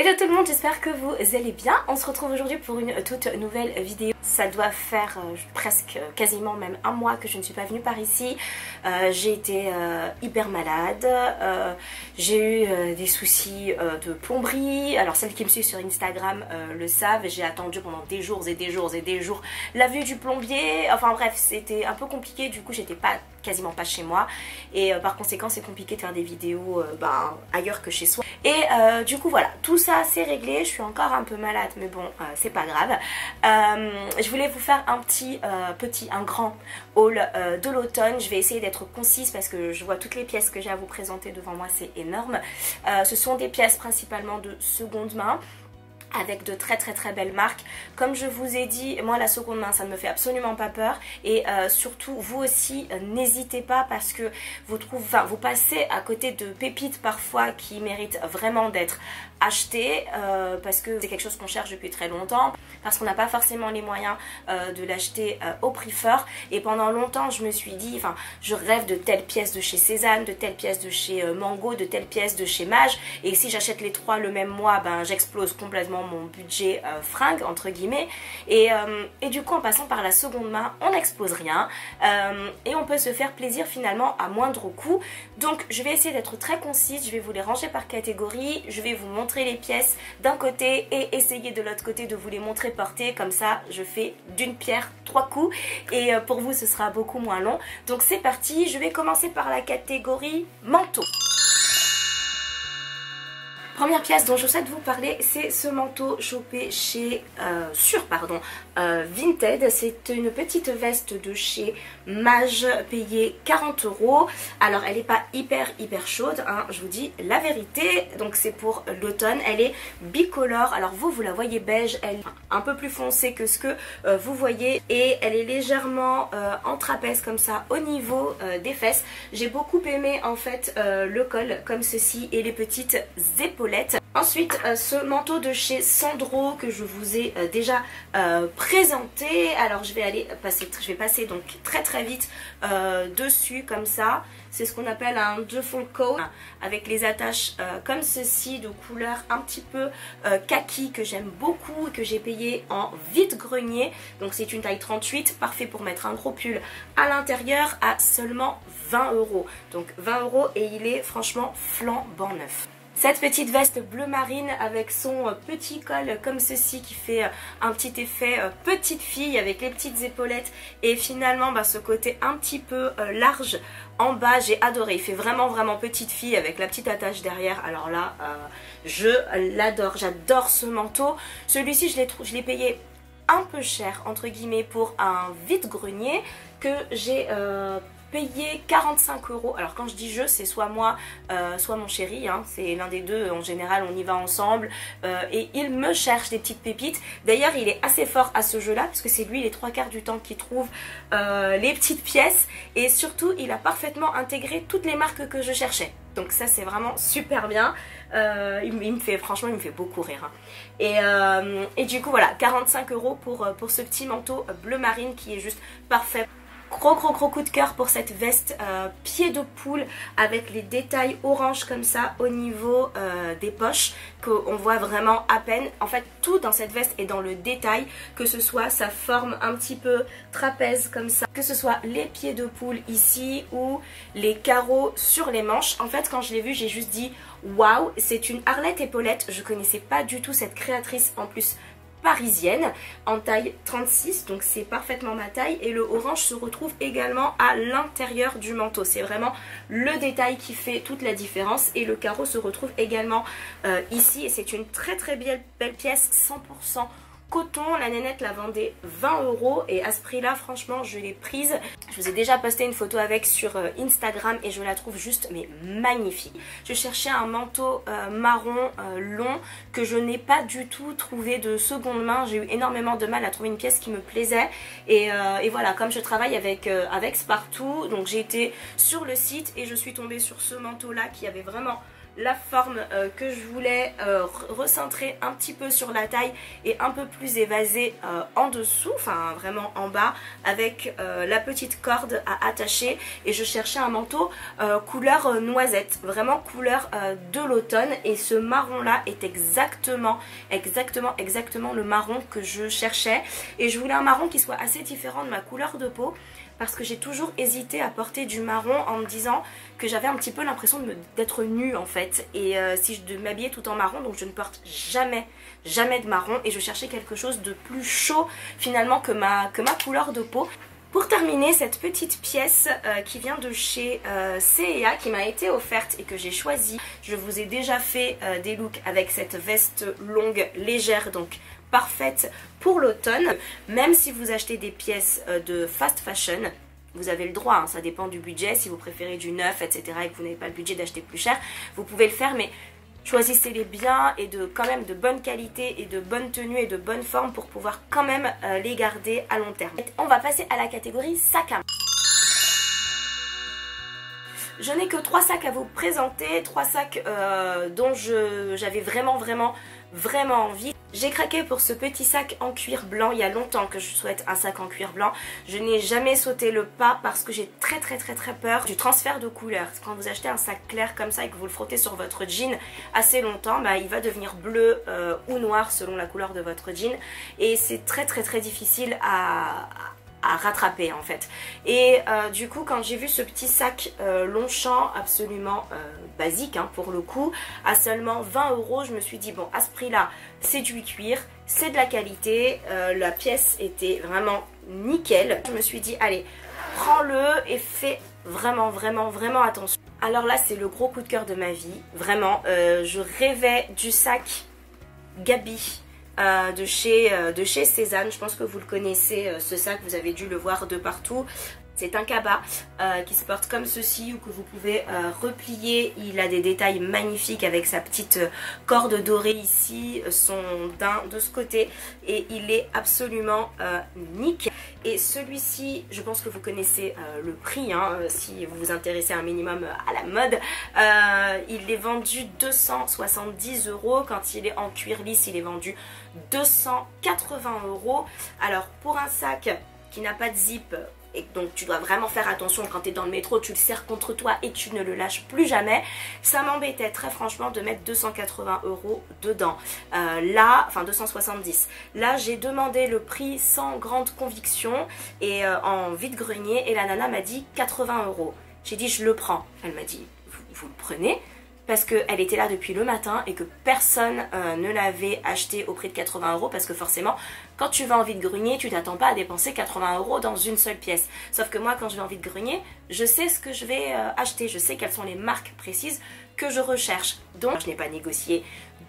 Hello tout le monde, j'espère que vous allez bien. On se retrouve aujourd'hui pour une toute nouvelle vidéo. Ça doit faire presque quasiment même un mois que je ne suis pas venue par ici. J'ai été hyper malade. J'ai eu des soucis de plomberie. Alors celles qui me suivent sur Instagram le savent. J'ai attendu pendant des jours et des jours et des jours la vue du plombier. Enfin bref, c'était un peu compliqué. Du coup, j'étais quasiment pas chez moi. Et par conséquent, c'est compliqué de faire des vidéos ailleurs que chez soi. Et du coup, voilà, tout ça c'est réglé. Je suis encore un peu malade, mais bon, c'est pas grave. Je voulais vous faire un grand haul de l'automne. Je vais essayer d'être concise parce que je vois toutes les pièces que j'ai à vous présenter devant moi, c'est énorme. Ce sont des pièces principalement de seconde main, avec de très belles marques. Comme je vous ai dit, moi la seconde main ça ne me fait absolument pas peur, et surtout vous aussi n'hésitez pas, parce que vous passez à côté de pépites parfois qui méritent vraiment d'être achetées, parce que c'est quelque chose qu'on cherche depuis très longtemps, parce qu'on n'a pas forcément les moyens de l'acheter au prix fort. Et pendant longtemps je me suis dit, je rêve de telles pièces de chez Cézanne, de telles pièces de chez Mango, de telles pièces de chez Mage, et si j'achète les trois le même mois, j'explose complètement mon budget fringue entre guillemets, et du coup en passant par la seconde main on n'explose rien, et on peut se faire plaisir finalement à moindre coût. Donc je vais essayer d'être très concise, je vais vous les ranger par catégorie, je vais vous montrer les pièces d'un côté et essayer de l'autre côté de vous les montrer portées, comme ça je fais d'une pierre trois coups, et pour vous ce sera beaucoup moins long. Donc c'est parti, je vais commencer par la catégorie manteau. Première pièce dont je souhaite vous parler, c'est ce manteau chopé chez Vinted. C'est une petite veste de chez Mage, payée 40 €. Alors elle n'est pas hyper chaude, hein, je vous dis la vérité. Donc c'est pour l'automne, elle est bicolore. Alors vous la voyez beige, elle est un peu plus foncée que ce que vous voyez, et elle est légèrement en trapèze comme ça au niveau des fesses. J'ai beaucoup aimé en fait le col comme ceci et les petites épaules. Ensuite, ce manteau de chez Sandro que je vous ai déjà présenté. Alors je vais passer donc très vite dessus comme ça. C'est ce qu'on appelle un duffel coat avec les attaches comme ceci, de couleur un petit peu kaki, que j'aime beaucoup et que j'ai payé en vide-grenier. Donc c'est une taille 38, parfait pour mettre un gros pull à l'intérieur, à seulement 20 €. Donc 20 € et il est franchement flambant neuf. Cette petite veste bleu marine avec son petit col comme ceci qui fait un petit effet petite fille avec les petites épaulettes, et finalement ce côté un petit peu large en bas, j'ai adoré. Il fait vraiment petite fille avec la petite attache derrière. Alors là je l'adore, j'adore ce manteau. Celui-ci je l'ai payé un peu cher entre guillemets pour un vide-grenier que j'ai payé 45 €. Alors quand je dis je, c'est soit moi, soit mon chéri, hein. C'est l'un des deux, en général on y va ensemble, et il me cherche des petites pépites. D'ailleurs il est assez fort à ce jeu là, parce que c'est lui les 3/4 du temps qui trouve les petites pièces, et surtout il a parfaitement intégré toutes les marques que je cherchais. Donc ça c'est vraiment super bien. Franchement il me fait beaucoup rire, hein. Et du coup voilà, 45 € pour ce petit manteau bleu marine qui est juste parfait. Gros coup de cœur pour cette veste pied de poule avec les détails orange comme ça au niveau des poches, qu'on voit vraiment à peine. En fait tout dans cette veste est dans le détail, que ce soit sa forme un petit peu trapèze comme ça, que ce soit les pieds de poule ici ou les carreaux sur les manches. En fait quand je l'ai vu j'ai juste dit waouh, c'est une Arlette épaulette. Je connaissais pas du tout cette créatrice, en plus parisienne, en taille 36, donc c'est parfaitement ma taille, et le orange se retrouve également à l'intérieur du manteau. C'est vraiment le détail qui fait toute la différence, et le carreau se retrouve également ici, et c'est une très belle pièce 100% coton. La nénette la vendait 20 €, et à ce prix là franchement je l'ai prise. Je vous ai déjà posté une photo avec sur Instagram et je la trouve juste mais magnifique. Je cherchais un manteau marron long que je n'ai pas du tout trouvé de seconde main. J'ai eu énormément de mal à trouver une pièce qui me plaisait, et voilà, comme je travaille avec Spartoo, donc j'ai été sur le site et je suis tombée sur ce manteau là qui avait vraiment la forme que je voulais, recentrer un petit peu sur la taille et un peu plus évasée en dessous, enfin vraiment en bas, avec la petite corde à attacher. Et je cherchais un manteau couleur noisette, vraiment couleur de l'automne, et ce marron là est exactement le marron que je cherchais. Et je voulais un marron qui soit assez différent de ma couleur de peau, parce que j'ai toujours hésité à porter du marron en me disant que j'avais un petit peu l'impression d'être nue en fait, et si je devais m'habiller tout en marron, donc je ne porte jamais de marron, et je cherchais quelque chose de plus chaud finalement que ma couleur de peau. Pour terminer, cette petite pièce qui vient de chez C&A, qui m'a été offerte et que j'ai choisie. Je vous ai déjà fait des looks avec cette veste longue légère, donc parfaite pour l'automne. Même si vous achetez des pièces de fast fashion, vous avez le droit, hein, ça dépend du budget, si vous préférez du neuf, etc. et que vous n'avez pas le budget d'acheter plus cher, vous pouvez le faire, mais choisissez-les bien et quand même de bonne qualité et de bonne tenue et de bonne forme pour pouvoir quand même les garder à long terme. On va passer à la catégorie sac à main. Je n'ai que 3 sacs à vous présenter, 3 sacs dont j'avais vraiment envie. J'ai craqué pour ce petit sac en cuir blanc. Il y a longtemps que je souhaite un sac en cuir blanc. Je n'ai jamais sauté le pas parce que j'ai très peur du transfert de couleur. Quand vous achetez un sac clair comme ça et que vous le frottez sur votre jean assez longtemps, bah, il va devenir bleu ou noir selon la couleur de votre jean. Et c'est très difficile à rattraper en fait. Et du coup, quand j'ai vu ce petit sac Longchamp absolument basique hein, pour le coup, à seulement 20 €, je me suis dit bon, à ce prix là c'est du cuir, c'est de la qualité, la pièce était vraiment nickel. Je me suis dit allez, prends-le et fais vraiment attention. Alors là c'est le gros coup de cœur de ma vie, vraiment, je rêvais du sac Gabi de chez Cézanne. Je pense que vous le connaissez, ce sac, vous avez dû le voir de partout. C'est un cabas qui se porte comme ceci ou que vous pouvez replier. Il a des détails magnifiques avec sa petite corde dorée ici, son daim de ce côté, et il est absolument nickel. Et celui-ci, je pense que vous connaissez le prix hein, si vous vous intéressez un minimum à la mode. Il est vendu 270 €. Quand il est en cuir lisse, il est vendu 280 €. Alors pour un sac qui n'a pas de zip, et donc tu dois vraiment faire attention quand tu es dans le métro, tu le serres contre toi et tu ne le lâches plus jamais, ça m'embêtait très franchement de mettre 280 € dedans. Là, enfin 270. Là j'ai demandé le prix sans grande conviction et en vide-grenier, et la nana m'a dit 80 €. J'ai dit je le prends. Elle m'a dit vous le prenez? Parce qu'elle était là depuis le matin et que personne ne l'avait acheté au prix de 80 €, parce que forcément quand tu vas en vide-grenier tu t'attends pas à dépenser 80 € dans une seule pièce. Sauf que moi quand je vais en vide-grenier, je sais ce que je vais acheter, je sais quelles sont les marques précises que je recherche. Donc je n'ai pas négocié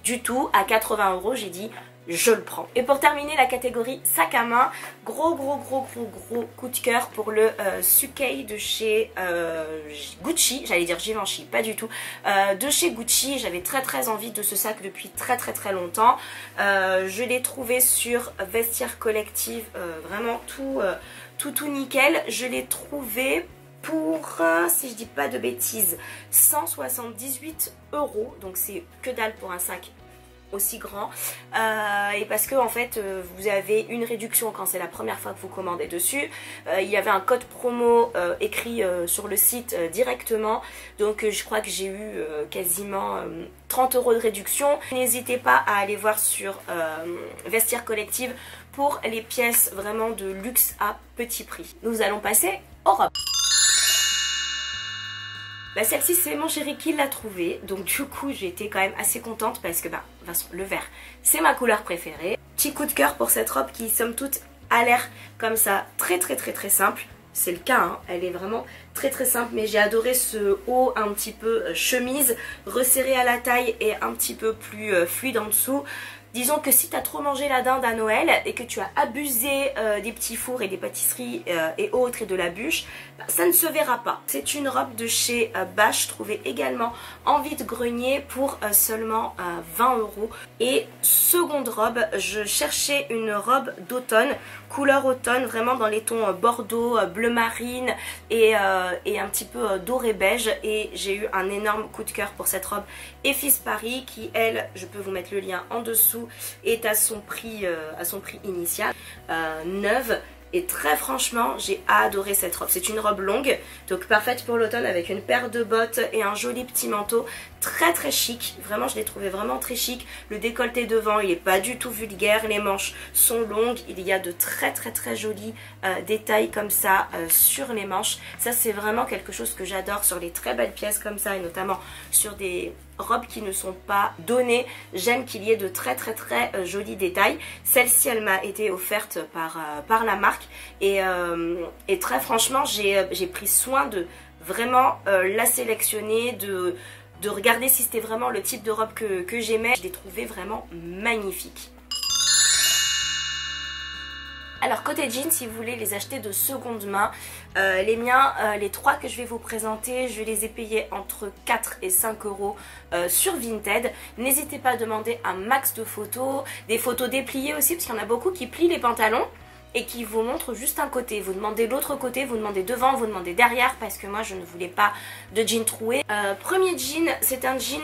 du tout, à 80 €, j'ai dit je le prends. Et pour terminer la catégorie sac à main, gros coup de cœur pour le Sukei de chez Gucci, j'allais dire Givenchy, pas du tout, de chez Gucci. J'avais très envie de ce sac depuis très longtemps. Je l'ai trouvé sur Vestiaire Collective, vraiment tout nickel. Je l'ai trouvé pour, si je dis pas de bêtises, 178 €, donc c'est que dalle pour un sac aussi grand, et parce que en fait vous avez une réduction quand c'est la première fois que vous commandez dessus. Il y avait un code promo écrit sur le site directement, donc je crois que j'ai eu quasiment 30 € de réduction. N'hésitez pas à aller voir sur Vestiaire Collective pour les pièces vraiment de luxe à petit prix. Nous allons passer aux robes. Bah celle-ci c'est mon chéri qui l'a trouvée, donc du coup j'ai été quand même assez contente parce que bah de toute façon le vert c'est ma couleur préférée. Petit coup de cœur pour cette robe qui somme toute a l'air comme ça très simple. C'est le cas hein. Elle est vraiment très simple, mais j'ai adoré ce haut un petit peu chemise resserré à la taille et un petit peu plus fluide en dessous. Disons que si tu as trop mangé la dinde à Noël et que tu as abusé des petits fours et des pâtisseries et autres et de la bûche, bah, ça ne se verra pas. C'est une robe de chez Bash, trouvée également en vide-grenier pour seulement 20 €. Et seconde robe, je cherchais une robe d'automne, couleur automne, vraiment dans les tons bordeaux, bleu marine et un petit peu doré beige. Et j'ai eu un énorme coup de cœur pour cette robe Effis Paris qui, elle, je peux vous mettre le lien en dessous, est à son prix initial, neuve. Et très franchement, j'ai adoré cette robe. C'est une robe longue, donc parfaite pour l'automne avec une paire de bottes et un joli petit manteau. Très très chic, vraiment je l'ai trouvé vraiment très chic. Le décolleté devant, il n'est pas du tout vulgaire, les manches sont longues. Il y a de très très très jolis détails comme ça sur les manches. Ça c'est vraiment quelque chose que j'adore sur les très belles pièces comme ça, et notamment sur des robes qui ne sont pas données. J'aime qu'il y ait de très très très jolis détails. Celle-ci elle m'a été offerte par la marque et très franchement j'ai pris soin de vraiment la sélectionner, de regarder si c'était vraiment le type de robe que j'aimais. Je l'ai trouvée vraiment magnifique. Alors côté jeans, si vous voulez les acheter de seconde main, les miens, les 3 que je vais vous présenter, je les ai payés entre 4 et 5 € sur Vinted. N'hésitez pas à demander un max de photos, des photos dépliées aussi, parce qu'il y en a beaucoup qui plient les pantalons et qui vous montrent juste un côté. Vous demandez l'autre côté, vous demandez devant, vous demandez derrière, parce que moi je ne voulais pas de jean troué. Premier jean, c'est un jean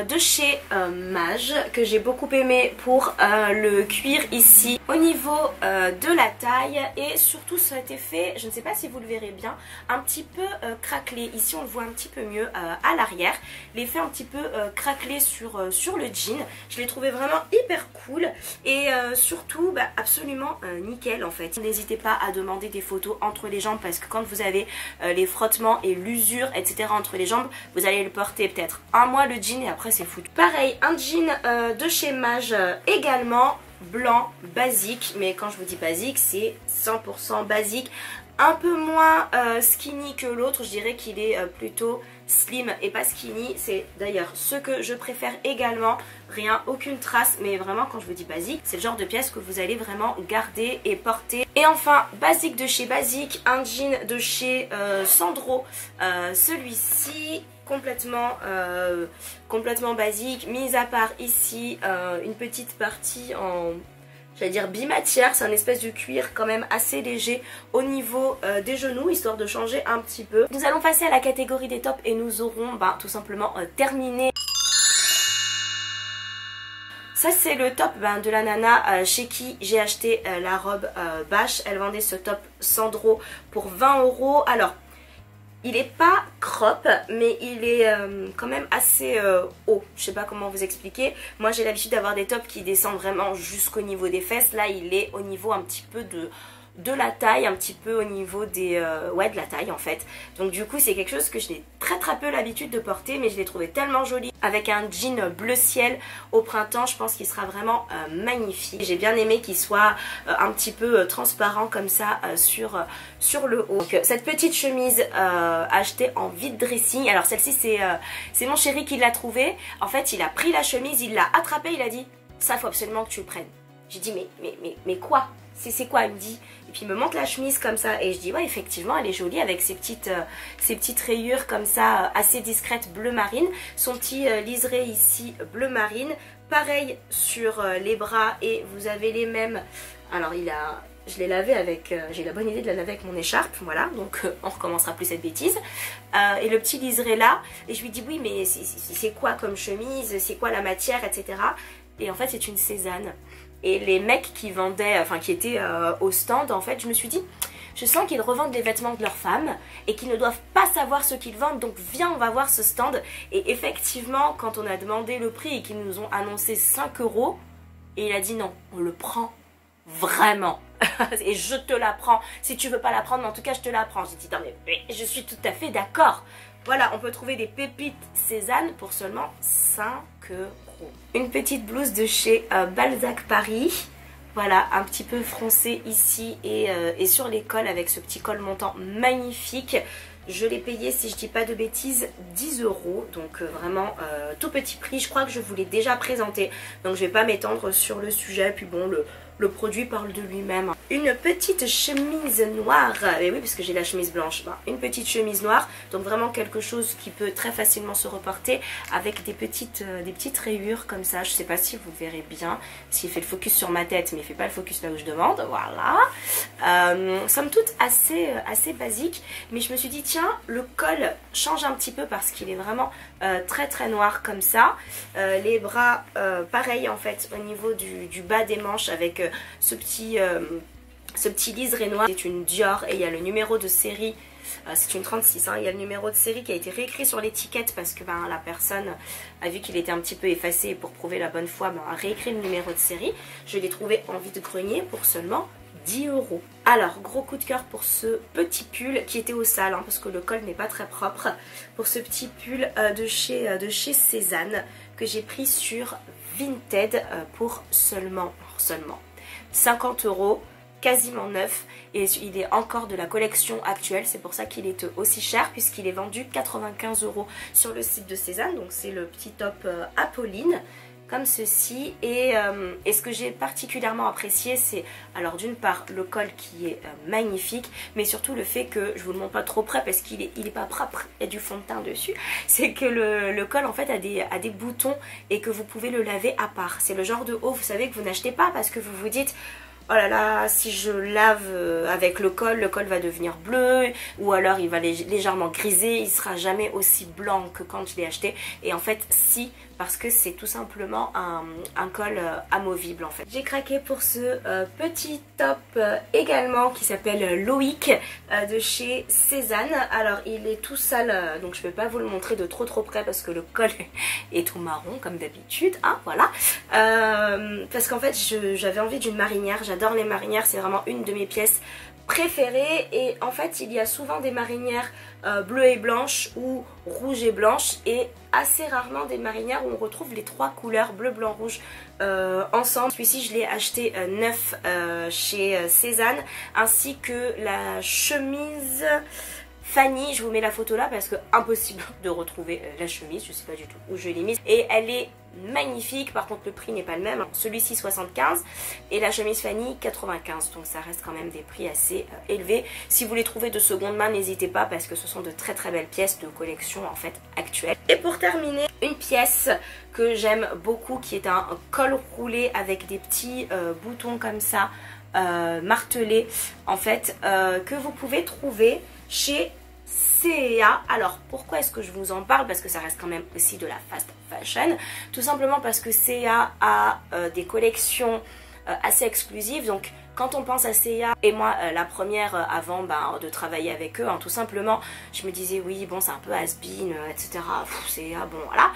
de chez Mage que j'ai beaucoup aimé pour le cuir ici au niveau de la taille, et surtout ça a été fait, je ne sais pas si vous le verrez bien, un petit peu craquelé. Ici on le voit un petit peu mieux à l'arrière, l'effet un petit peu craquelé sur le jean. Je l'ai trouvé vraiment hyper cool et surtout bah, absolument nickel en fait. N'hésitez pas à demander des photos entre les jambes, parce que quand vous avez les frottements et l'usure etc entre les jambes, vous allez le porter peut-être un mois le jean et après c'est foutu. Pareil, un jean de chez Mage également, blanc, basique, mais quand je vous dis basique c'est 100% basique, un peu moins skinny que l'autre, je dirais qu'il est plutôt slim et pas skinny. C'est d'ailleurs ce que je préfère également, rien, aucune trace, mais vraiment quand je vous dis basique, c'est le genre de pièce que vous allez vraiment garder et porter. Et enfin, basique de chez Basique, un jean de chez Sandro, celui-ci complètement basique, mis à part ici une petite partie en, j'allais dire bimatière, c'est un espèce de cuir quand même assez léger au niveau des genoux, histoire de changer un petit peu. Nous allons passer à la catégorie des tops et nous aurons tout simplement terminé. Ça c'est le top de la nana chez qui j'ai acheté la robe Bash. Elle vendait ce top Sandro pour 20 €. Alors il est pas crop, mais il est quand même assez haut. Je sais pas comment vous expliquer. Moi j'ai l'habitude d'avoir des tops qui descendent vraiment jusqu'au niveau des fesses. Là il est au niveau un petit peu de la taille, un petit peu au niveau des ouais, de la taille en fait. Donc du coup c'est quelque chose que je n'ai très peu l'habitude de porter, mais je l'ai trouvé tellement joli avec un jean bleu ciel au printemps. Je pense qu'il sera vraiment magnifique. J'ai bien aimé qu'il soit un petit peu transparent comme ça sur le haut. Donc, cette petite chemise achetée en vide dressing. Alors celle-ci c'est mon chéri qui l'a trouvée. En fait il a pris la chemise, il l'a attrapée, il a dit ça faut absolument que tu le prennes. J'ai dit mais quoi? C'est quoi? Il me dit, et puis il me montre la chemise comme ça et je dis ouais effectivement elle est jolie avec ces petites rayures comme ça assez discrètes bleu marine, son petit liseré ici bleu marine, pareil sur les bras et vous avez les mêmes. Alors je l'ai lavé avec, j'ai la bonne idée de la laver avec mon écharpe, voilà, donc on recommencera plus cette bêtise. Et le petit liseré là, et je lui dis oui mais c'est quoi comme chemise, c'est quoi la matière, etc. Et en fait c'est une Cézanne. Et les mecs qui vendaient, enfin qui étaient au stand, en fait, je me suis dit, je sens qu'ils revendent les vêtements de leurs femmes et qu'ils ne doivent pas savoir ce qu'ils vendent, donc viens on va voir ce stand. Et effectivement, quand on a demandé le prix et qu'ils nous ont annoncé 5 €, et il a dit non, on le prend vraiment. Et je te la prends, si tu veux pas la prendre, mais en tout cas je te la prends. J'ai dit non mais je suis tout à fait d'accord. Voilà, on peut trouver des pépites Cézanne pour seulement 5 €. Une petite blouse de chez Balzac Paris. Voilà, un petit peu froncé ici et sur les cols avec ce petit col montant magnifique. Je l'ai payé, si je dis pas de bêtises, 10 €. Donc vraiment tout petit prix. Je crois que je vous l'ai déjà présenté. Donc je vais pas m'étendre sur le sujet. Puis bon, le produit parle de lui-même. Une petite chemise noire. Et oui, parce que j'ai la chemise blanche. Ben, une petite chemise noire. Donc vraiment quelque chose qui peut très facilement se reporter avec des petites rayures comme ça. Je sais pas si vous verrez bien. S'il fait le focus sur ma tête, mais il fait pas le focus là où je demande. Voilà. Somme toute assez basique. Mais je me suis dit, tiens, le col change un petit peu parce qu'il est vraiment très noir comme ça. Les bras, pareil en fait, au niveau du bas des manches avec ce petit liseré noir. C'est une Dior et il y a le numéro de série. C'est une 36, hein. Il y a le numéro de série qui a été réécrit sur l'étiquette parce que la personne a vu qu'il était un petit peu effacé et pour prouver la bonne foi, a réécrit le numéro de série. Je l'ai trouvé en vide-grenier pour seulement 10 €. Alors, gros coup de cœur pour ce petit pull qui était au sale, hein, parce que le col n'est pas très propre. Pour ce petit pull de chez Cézanne que j'ai pris sur Vinted pour seulement 50 €, quasiment neuf, et il est encore de la collection actuelle. C'est pour ça qu'il est aussi cher puisqu'il est vendu 95 € sur le site de Cézanne. Donc c'est le petit top Apolline comme ceci. Et ce que j'ai particulièrement apprécié, c'est alors d'une part le col qui est magnifique, mais surtout le fait que, je vous le montre pas trop près parce qu'il est pas propre, il y a du fond de teint dessus, c'est que le col en fait a des boutons et que vous pouvez le laver à part. C'est le genre de haut, vous savez, que vous n'achetez pas parce que vous vous dites, oh là là, si je lave avec le col va devenir bleu, ou alors il va légèrement griser, il sera jamais aussi blanc que quand je l'ai acheté. Et en fait si, parce que c'est tout simplement un col amovible en fait. J'ai craqué pour ce petit top également qui s'appelle Loïc de chez Cézanne. Alors il est tout sale, donc je ne vais pas vous le montrer de trop près parce que le col est tout marron comme d'habitude, hein, voilà. Parce qu'en fait j'avais envie d'une marinière, j'adore les marinières, c'est vraiment une de mes pièces préférées. Et en fait il y a souvent des marinières bleues et blanches ou rouges et blanches, et assez rarement des marinières où on retrouve les trois couleurs bleu, blanc, rouge ensemble. Celui-ci je l'ai acheté neuf chez Cézanne, ainsi que la chemise Fanny. Je vous mets la photo là parce que impossible de retrouver la chemise, je sais pas du tout où je l'ai mise, et elle est magnifique. Par contre le prix n'est pas le même, celui-ci 75 et la chemise Fanny 95, donc ça reste quand même des prix assez élevés. Si vous les trouvez de seconde main, n'hésitez pas parce que ce sont de très belles pièces de collection en fait actuelle. Et pour terminer, une pièce que j'aime beaucoup qui est un col roulé avec des petits boutons comme ça martelés en fait, que vous pouvez trouver chez C&A. Alors pourquoi est-ce que je vous en parle? Parce que ça reste quand même aussi de la fast fashion. Tout simplement parce que C&A a des collections assez exclusives. Donc quand on pense à C&A, et moi la première avant de travailler avec eux, hein, tout simplement, je me disais oui bon c'est un peu has-been, etc. C&A, bon voilà.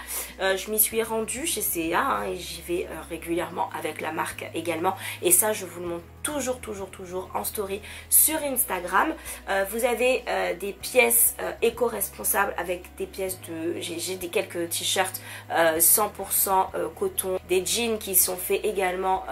Je m'y suis rendue chez C&A, hein, et j'y vais régulièrement avec la marque également. Et ça je vous le montre toujours en story sur Instagram. Vous avez des pièces éco-responsables avec des pièces de... J'ai quelques t-shirts 100% coton, des jeans qui sont faits également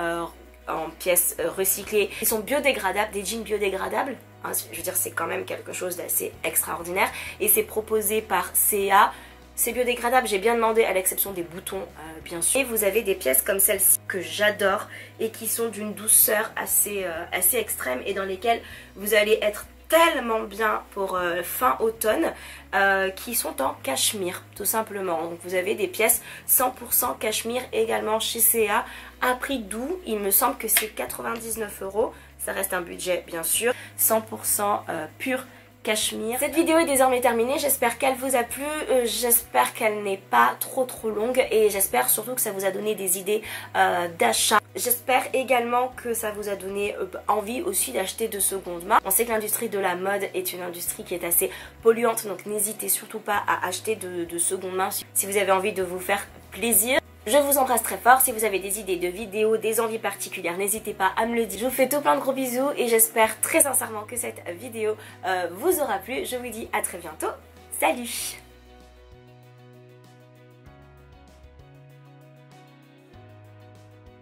en pièces recyclées, qui sont biodégradables, des jeans biodégradables, hein, je veux dire c'est quand même quelque chose d'assez extraordinaire, et c'est proposé par C&A. C'est biodégradable, j'ai bien demandé, à l'exception des boutons bien sûr. Et vous avez des pièces comme celle-ci que j'adore et qui sont d'une douceur assez extrême, et dans lesquelles vous allez être tellement bien pour fin automne, qui sont en cachemire tout simplement. Donc vous avez des pièces 100% cachemire également chez C&A à prix doux, il me semble que c'est 99 €, ça reste un budget bien sûr, 100% pur cachemire. Cette vidéo est désormais terminée, j'espère qu'elle vous a plu, j'espère qu'elle n'est pas trop longue, et j'espère surtout que ça vous a donné des idées d'achat. J'espère également que ça vous a donné envie aussi d'acheter de seconde main. On sait que l'industrie de la mode est une industrie qui est assez polluante, donc n'hésitez surtout pas à acheter de seconde main si vous avez envie de vous faire plaisir. Je vous embrasse très fort. Si vous avez des idées de vidéos, des envies particulières, n'hésitez pas à me le dire. Je vous fais tout plein de gros bisous et j'espère très sincèrement que cette vidéo vous aura plu. Je vous dis à très bientôt. Salut!